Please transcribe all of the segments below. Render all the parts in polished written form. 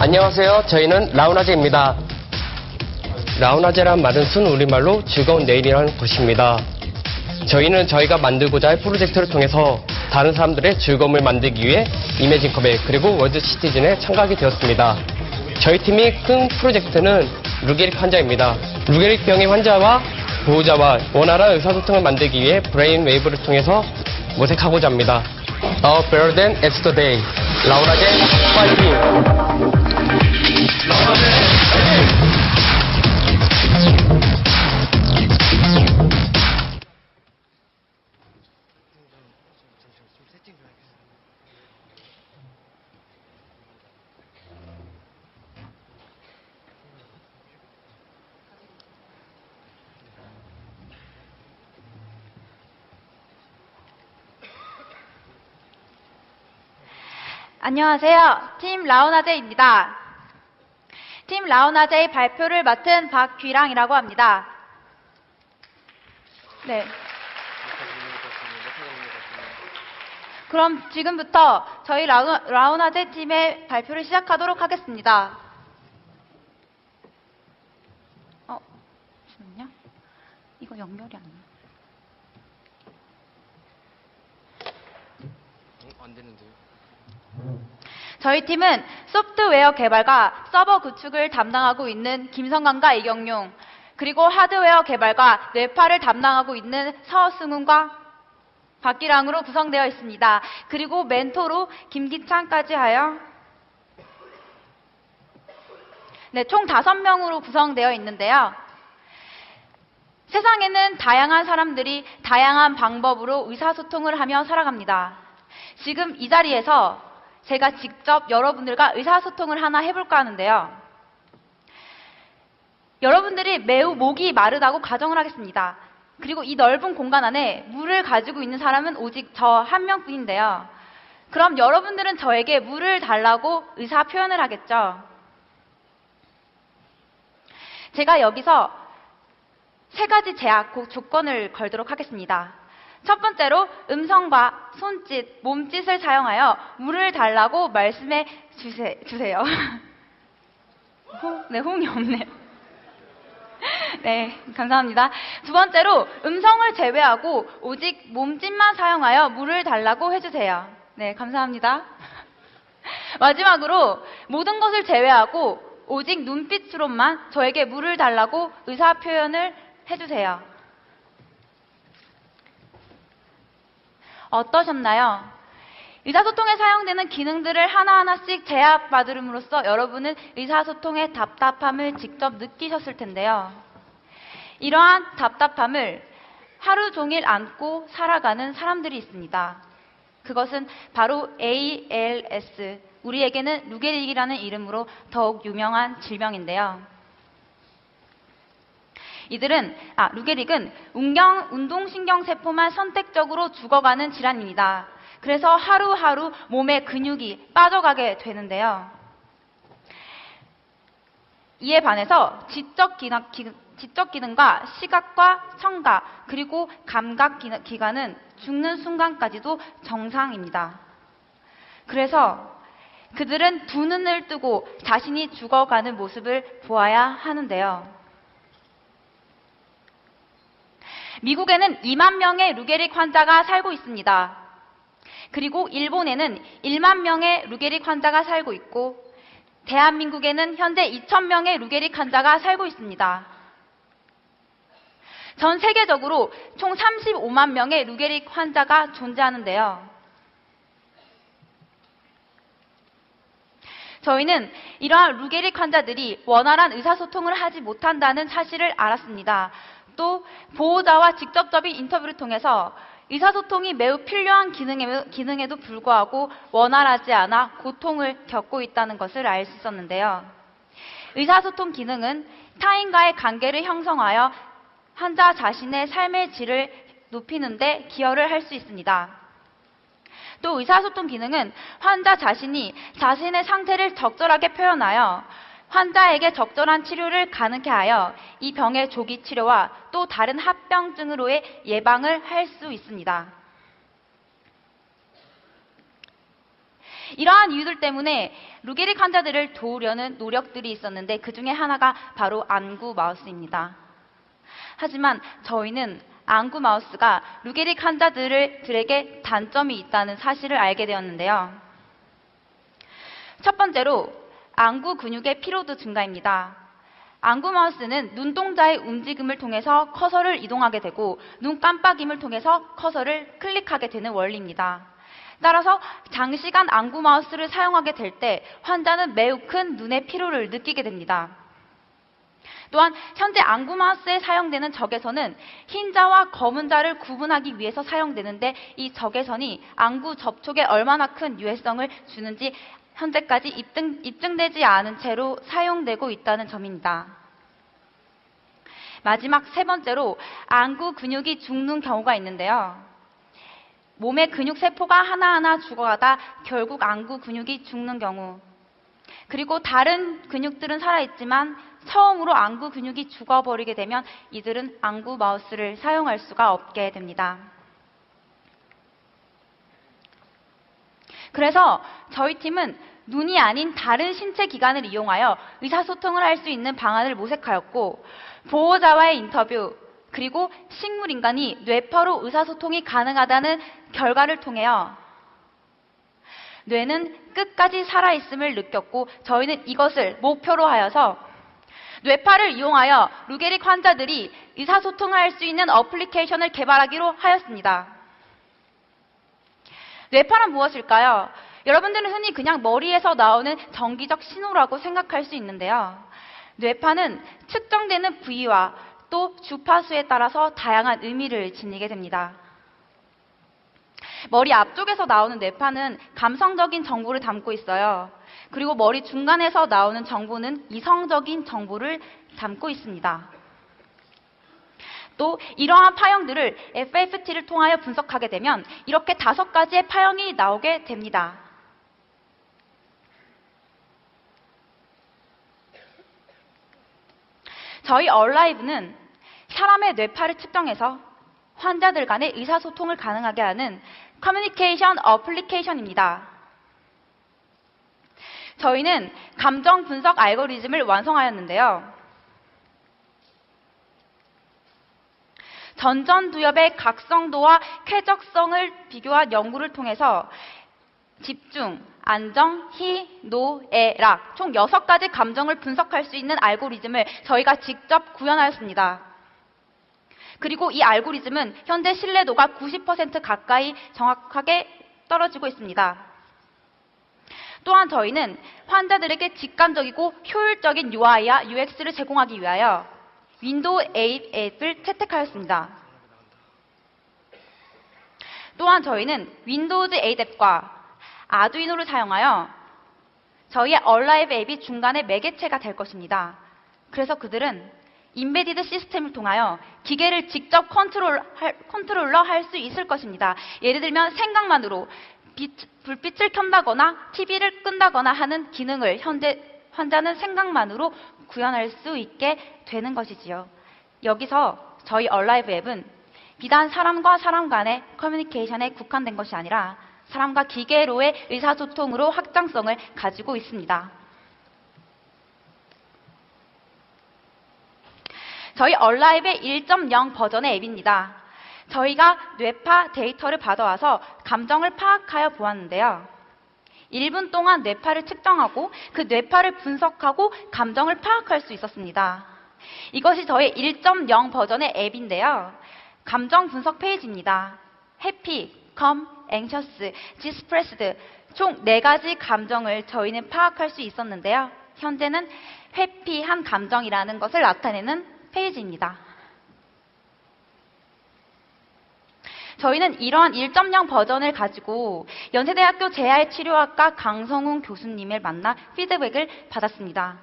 안녕하세요. 저희는 라우나제입니다. 라우나제란 말은 순 우리말로 즐거운 내일이라는 것입니다. 저희는 저희가 만들고자 할 프로젝트를 통해서 다른 사람들의 즐거움을 만들기 위해 이매진 컵에 그리고 월드 시티즌에 참가하게 되었습니다. 저희 팀이 큰 프로젝트는 루게릭 환자입니다. 루게릭 병의 환자와 보호자와 원활한 의사소통을 만들기 위해 브레인 웨이브를 통해서 모색하고자 합니다. A better than yesterday. 라우나제 파이팅! 안녕하세요. 팀 라우나제입니다. 팀 라우나제의 발표를 맡은 박귀랑이라고 합니다. 네. 그럼 지금부터 저희 라우나제 팀의 발표를 시작하도록 하겠습니다. 잠시만요. 이거 연결이 안 돼. 안 되는데요. 저희 팀은 소프트웨어 개발과 서버 구축을 담당하고 있는 김성관과 이경용, 그리고 하드웨어 개발과 뇌파를 담당하고 있는 서승훈과 박기랑으로 구성되어 있습니다. 그리고 멘토로 김기창까지 하여 총 5명으로 구성되어 있는데요. 세상에는 다양한 사람들이 다양한 방법으로 의사소통을 하며 살아갑니다. 지금 이 자리에서 제가 직접 여러분들과 의사소통을 하나 해볼까 하는데요. 여러분들이 매우 목이 마르다고 가정을 하겠습니다. 그리고 이 넓은 공간 안에 물을 가지고 있는 사람은 오직 저 한 명뿐인데요. 그럼 여러분들은 저에게 물을 달라고 의사 표현을 하겠죠. 제가 여기서 3가지 제약, 조건을 걸도록 하겠습니다. 첫 번째로 음성과 손짓, 몸짓을 사용하여 물을 달라고 말씀해 주세요. 네, 호응이 없네요. 네, 감사합니다. 두 번째로 음성을 제외하고 오직 몸짓만 사용하여 물을 달라고 해주세요. 네, 감사합니다. 마지막으로 모든 것을 제외하고 오직 눈빛으로만 저에게 물을 달라고 의사 표현을 해주세요. 어떠셨나요? 의사소통에 사용되는 기능들을 하나하나씩 제압받음으로써 여러분은 의사소통의 답답함을 직접 느끼셨을 텐데요. 이러한 답답함을 하루 종일 안고 살아가는 사람들이 있습니다. 그것은 바로 ALS, 우리에게는 루게릭이라는 이름으로 더욱 유명한 질병인데요. 루게릭은 운동신경세포만 선택적으로 죽어가는 질환입니다. 그래서 하루하루 몸의 근육이 빠져가게 되는데요. 이에 반해서 지적 기능과 시각과 청각, 그리고 감각 기관은 죽는 순간까지도 정상입니다. 그래서 그들은 두 눈을 뜨고 자신이 죽어가는 모습을 보아야 하는데요. 미국에는 2만 명의 루게릭 환자가 살고 있습니다. 그리고 일본에는 1만 명의 루게릭 환자가 살고 있고, 대한민국에는 현재 2,000명의 루게릭 환자가 살고 있습니다. 전 세계적으로 총 35만 명의 루게릭 환자가 존재하는데요. 저희는 이러한 루게릭 환자들이 원활한 의사소통을 하지 못한다는 사실을 알았습니다. 또 보호자와 직접적인 인터뷰를 통해서 의사소통이 매우 필요한 기능에도 불구하고 원활하지 않아 고통을 겪고 있다는 것을 알 수 있었는데요. 의사소통 기능은 타인과의 관계를 형성하여 환자 자신의 삶의 질을 높이는 데 기여를 할 수 있습니다. 또 의사소통 기능은 환자 자신이 자신의 상태를 적절하게 표현하여 환자에게 적절한 치료를 가능케 하여 이 병의 조기 치료와 또 다른 합병증으로의 예방을 할 수 있습니다. 이러한 이유들 때문에 루게릭 환자들을 도우려는 노력들이 있었는데 그 중에 하나가 바로 안구 마우스입니다. 하지만 저희는 안구 마우스가 루게릭 환자들에게 단점이 있다는 사실을 알게 되었는데요. 첫 번째로 안구 근육의 피로도 증가입니다. 안구 마우스는 눈동자의 움직임을 통해서 커서를 이동하게 되고 눈 깜빡임을 통해서 커서를 클릭하게 되는 원리입니다. 따라서 장시간 안구 마우스를 사용하게 될 때 환자는 매우 큰 눈의 피로를 느끼게 됩니다. 또한 현재 안구 마우스에 사용되는 적외선은 흰자와 검은 자를 구분하기 위해서 사용되는데 이 적외선이 안구 접촉에 얼마나 큰 유해성을 주는지 현재까지 입증되지 않은 채로 사용되고 있다는 점입니다. 마지막 세 번째로 안구 근육이 죽는 경우가 있는데요. 몸의 근육 세포가 하나하나 죽어가다 결국 안구 근육이 죽는 경우, 그리고 다른 근육들은 살아있지만 처음으로 안구 근육이 죽어버리게 되면 이들은 안구 마우스를 사용할 수가 없게 됩니다. 그래서 저희 팀은 눈이 아닌 다른 신체 기관을 이용하여 의사소통을 할 수 있는 방안을 모색하였고, 보호자와의 인터뷰, 그리고 식물인간이 뇌파로 의사소통이 가능하다는 결과를 통하여 뇌는 끝까지 살아있음을 느꼈고, 저희는 이것을 목표로 하여서 뇌파를 이용하여 루게릭 환자들이 의사소통을 할 수 있는 어플리케이션을 개발하기로 하였습니다. 뇌파는 무엇일까요? 여러분들은 흔히 그냥 머리에서 나오는 정기적 신호라고 생각할 수 있는데요. 뇌파는 측정되는 부위와 또 주파수에 따라서 다양한 의미를 지니게 됩니다. 머리 앞쪽에서 나오는 뇌파는 감성적인 정보를 담고 있어요. 그리고 머리 중간에서 나오는 정보는 이성적인 정보를 담고 있습니다. 또 이러한 파형들을 FFT를 통하여 분석하게 되면 이렇게 5가지의 파형이 나오게 됩니다. 저희 얼라이브는 사람의 뇌파를 측정해서 환자들 간의 의사소통을 가능하게 하는 커뮤니케이션 어플리케이션입니다. 저희는 감정 분석 알고리즘을 완성하였는데요. 전전두엽의 각성도와 쾌적성을 비교한 연구를 통해서 집중, 안정, 희, 노, 애, 락 총 6가지 감정을 분석할 수 있는 알고리즘을 저희가 직접 구현하였습니다. 그리고 이 알고리즘은 현재 신뢰도가 90% 가까이 정확하게 떨어지고 있습니다. 또한 저희는 환자들에게 직관적이고 효율적인 UI와 UX를 제공하기 위하여 윈도우 8 앱을 채택하였습니다. 또한 저희는 윈도우즈 8 앱과 아두이노를 사용하여 저희의 얼라이브 앱이 중간에 매개체가 될 것입니다. 그래서 그들은 인베디드 시스템을 통하여 기계를 직접 컨트롤러 할 수 있을 것입니다. 예를 들면 생각만으로 불빛을 켠다거나 TV를 끈다거나 하는 기능을 현재 환자는 생각만으로 구현할 수 있게 되는 것이지요. 여기서 저희 얼라이브 앱은 비단 사람과 사람 간의 커뮤니케이션에 국한된 것이 아니라 사람과 기계로의 의사소통으로 확장성을 가지고 있습니다. 저희 얼라이브의 1.0 버전의 앱입니다. 저희가 뇌파 데이터를 받아와서 감정을 파악하여 보았는데요. 1분 동안 뇌파를 측정하고 그 뇌파를 분석하고 감정을 파악할 수 있었습니다. 이것이 저희 1.0 버전의 앱인데요. 감정 분석 페이지입니다. 해피, calm, anxious, distressed 총 4가지 감정을 저희는 파악할 수 있었는데요. 현재는 회피한 감정이라는 것을 나타내는 페이지입니다. 저희는 이러한 1.0 버전을 가지고 연세대학교 재활치료학과 강성훈 교수님을 만나 피드백을 받았습니다.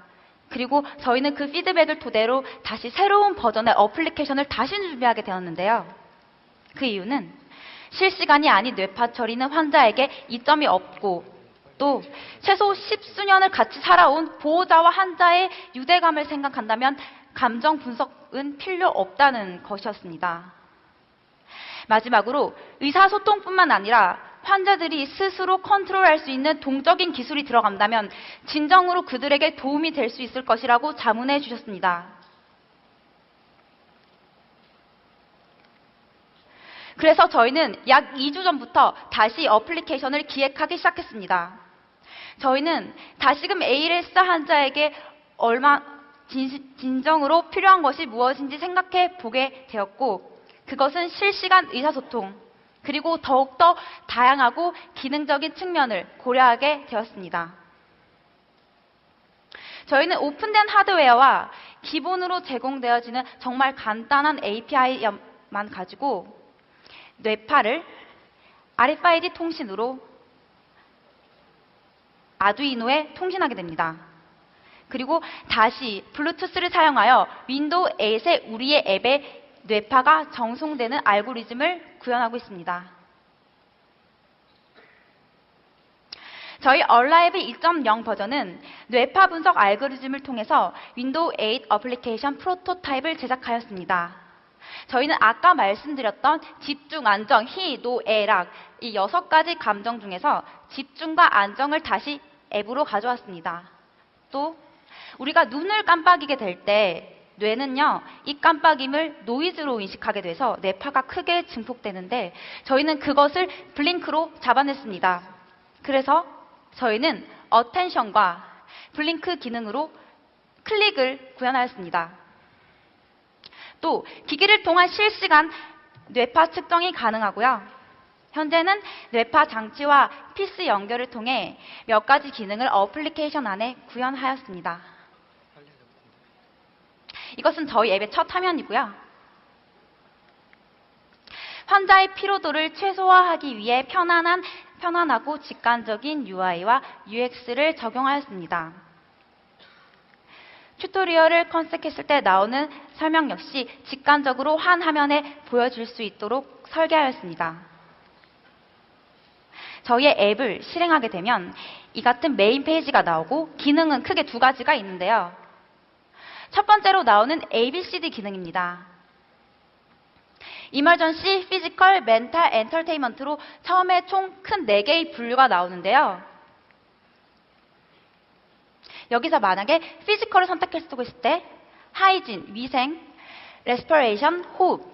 그리고 저희는 그 피드백을 토대로 다시 새로운 버전의 어플리케이션을 다시 준비하게 되었는데요. 그 이유는 실시간이 아닌 뇌파 처리는 환자에게 이점이 없고 또 최소 10수년을 같이 살아온 보호자와 환자의 유대감을 생각한다면 감정 분석은 필요 없다는 것이었습니다. 마지막으로 의사소통뿐만 아니라 환자들이 스스로 컨트롤할 수 있는 동적인 기술이 들어간다면 진정으로 그들에게 도움이 될 수 있을 것이라고 자문해 주셨습니다. 그래서 저희는 약 2주 전부터 다시 어플리케이션을 기획하기 시작했습니다. 저희는 다시금 ALS 환자에게 진정으로 필요한 것이 무엇인지 생각해 보게 되었고, 그것은 실시간 의사소통, 그리고 더욱더 다양하고 기능적인 측면을 고려하게 되었습니다. 저희는 오픈된 하드웨어와 기본으로 제공되어지는 정말 간단한 API만 가지고 뇌파를 RFID 통신으로 아두이노에 통신하게 됩니다. 그리고 다시 블루투스를 사용하여 윈도우 8의 우리의 앱에 뇌파가 정송되는 알고리즘을 구현하고 있습니다. 저희 얼라이브 1.0 버전은 뇌파 분석 알고리즘을 통해서 윈도우 8 어플리케이션 프로토타입을 제작하였습니다. 저희는 아까 말씀드렸던 집중, 안정, 희, 노, 애락 이 6가지 감정 중에서 집중과 안정을 다시 앱으로 가져왔습니다. 또 우리가 눈을 깜빡이게 될 때 뇌는요, 이 깜빡임을 노이즈로 인식하게 돼서 뇌파가 크게 증폭되는데 저희는 그것을 블링크로 잡아냈습니다. 그래서 저희는 어텐션과 블링크 기능으로 클릭을 구현하였습니다. 또 기기를 통한 실시간 뇌파 측정이 가능하고요. 현재는 뇌파 장치와 PC 연결을 통해 몇 가지 기능을 어플리케이션 안에 구현하였습니다. 이것은 저희 앱의 첫 화면이고요. 환자의 피로도를 최소화하기 위해 편안하고 직관적인 UI와 UX를 적용하였습니다. 튜토리얼을 컨택했을 때 나오는 설명 역시 직관적으로 한 화면에 보여줄 수 있도록 설계하였습니다. 저희의 앱을 실행하게 되면 이 같은 메인 페이지가 나오고 기능은 크게 2가지가 있는데요. 첫 번째로 나오는 ABCD 기능입니다. 이머전시, 피지컬, 멘탈, 엔터테인먼트로 처음에 총 큰 4개의 분류가 나오는데요. 여기서 만약에 피지컬을 선택하고 있을 때 하이진, 위생, 레스퍼레이션, 호흡,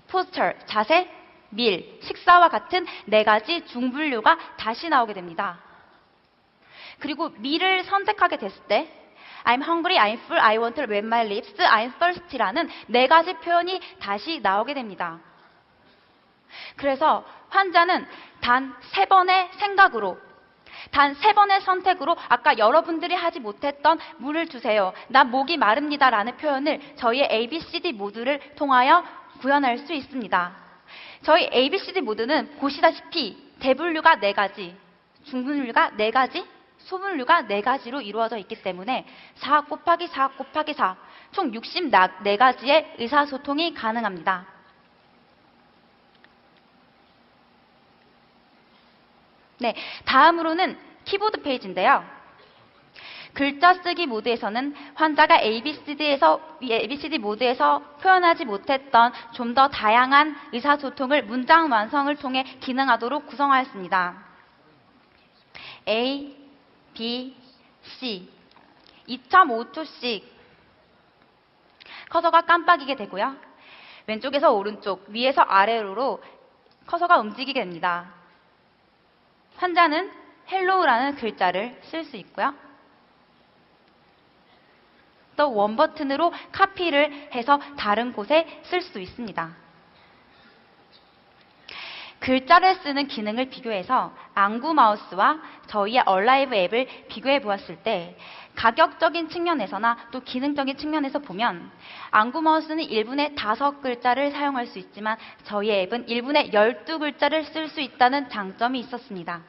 포스처, 자세, 밀, 식사와 같은 4가지 중분류가 다시 나오게 됩니다. 그리고 밀을 선택하게 됐을 때 I'm hungry, I'm full, I want to wet my lips, I'm thirsty라는 4가지 표현이 다시 나오게 됩니다. 그래서 환자는 단 3번의 생각으로, 단 3번의 선택으로 아까 여러분들이 하지 못했던 물을 주세요, 난 목이 마릅니다 라는 표현을 저희의 ABCD 모드를 통하여 구현할 수 있습니다. 저희 ABCD 모드는 보시다시피 대분류가 4가지, 중분류가 4가지, 소분류가 4가지로 이루어져 있기 때문에 4 곱하기 4 곱하기 4, 총 64가지의 의사소통이 가능합니다. 네, 다음으로는 키보드 페이지인데요. 글자 쓰기 모드에서는 환자가 ABCD 모드에서 표현하지 못했던 좀 더 다양한 의사소통을 문장 완성을 통해 기능하도록 구성하였습니다. A, B, C 2.5초씩 커서가 깜빡이게 되고요. 왼쪽에서 오른쪽, 위에서 아래로 커서가 움직이게 됩니다. 환자는 헬로우라는 글자를 쓸 수 있고요. 또 원 버튼으로 카피를 해서 다른 곳에 쓸 수 있습니다. 글자를 쓰는 기능을 비교해서 안구 마우스와 저희의 얼라이브 앱을 비교해 보았을 때 가격적인 측면에서나 또 기능적인 측면에서 보면 안구 마우스는 1분에 5글자를 사용할 수 있지만 저희 앱은 1분에 12글자를 쓸 수 있다는 장점이 있었습니다.